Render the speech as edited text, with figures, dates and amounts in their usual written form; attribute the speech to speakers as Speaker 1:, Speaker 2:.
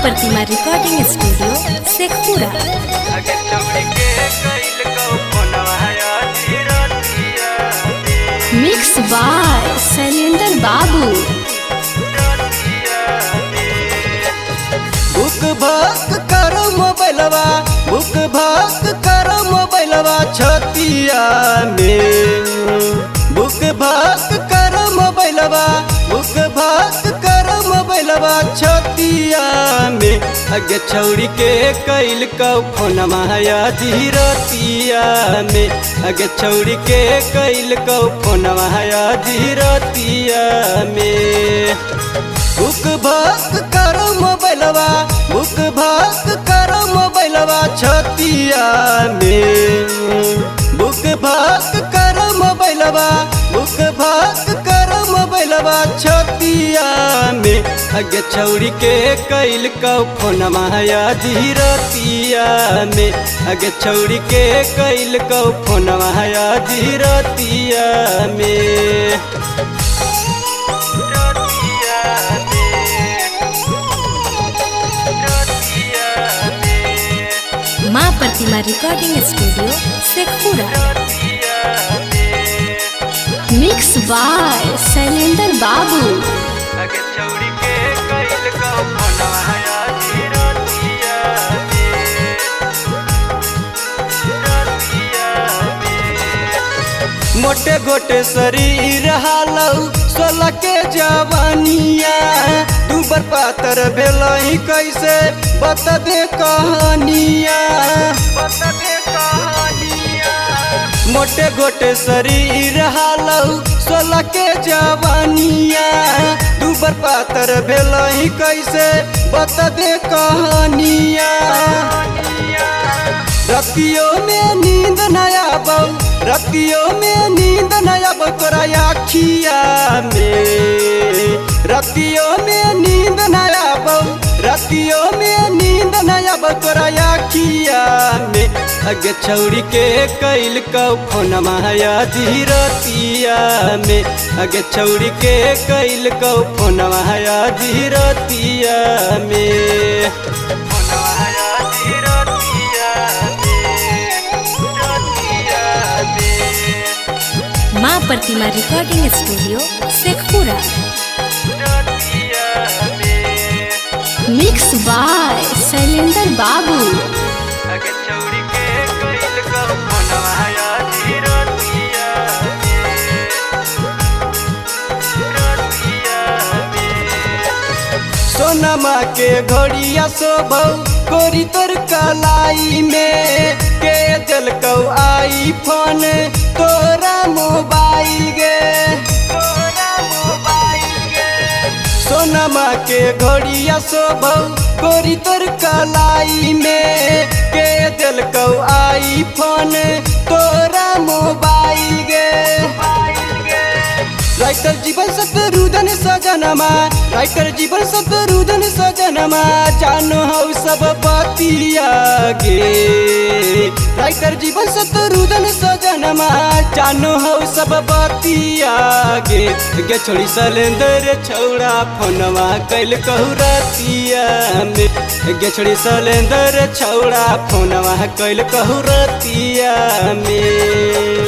Speaker 1: Pratima recording studio Sheikhpura. Mix by Shailendra Babu.
Speaker 2: बुक भक करो मोबाइलवा, बुक भक करो मोबाइलवा छतिया में। बुक भक करो मोबाइलवा, बुक भक करो मोबाइलवा छतिया में। अगे छौड़ी के कैल कौ फोनमा धीरतिया में। अगे छौड़ी के कैल कौ फोनमा धीरतिया में। बुक भक करो मोबाइलवा, बुक भक करो मोबाइलवा छतिया में। बुक भक करो मोबाइलवा, बुक भक करो मोबाइलवा छतिया में। अगे छौड़ी के कैल कौ फोनमा धीरतिया में। अगे छौड़ी के कैल कौ फोनमा धीरतिया में।
Speaker 1: माँ Pratima recording studio Sheikhpura. Mix by Shailendra Babu.
Speaker 2: मोटे गोटे शरीर हालौ 16 के जवानिया। दूबर पातर भेलही कैसे बतबे कहानिया। मोटे गोटे शरीर हालौ 16 के जवानिया। दूबर पातर भेलही कैसे बतबे कहानिया। रतियों में नींद न आबौ, रतियों में नींद न आबौ तोरा आखिया में। रतियों में नींद न आबौ, रतियों में नींद न आबौ तोरा आखिया में। अगे छौड़ी के कैल कौ फोनमा धीरतिया में। अगे छौड़ी के कैल कौ फोनमा धीरतिया में।
Speaker 1: माँ Pratima recording studio Sheikhpura. Mix by Shailendra Babu.
Speaker 2: सोनमा के घड़िया शोभौ गोरी तोर कलाई में। के दिल कौ आईफोन तोरा मोबाइल गे। सोनमा के घड़िया शोभौ गोरी तोर कलाई में। के दिल कौ आईफोन तोरा मोबाइल गे। राइटर जीवन शत्रुधन सजनमा, राइटर जीवन शत्रुधन सजनमा। जानो हौ सब बतिया गे। राइटर जीवन शत्रुधन सजनमा। जानो हौ सब बतिया गे। गे छोड़ी शैलेंद्र छौड़ा फोनमा कैल कहू रतिया में। गे छोड़ी शैलेंद्र छौड़ा फोनमा कैल कहू रतिया में।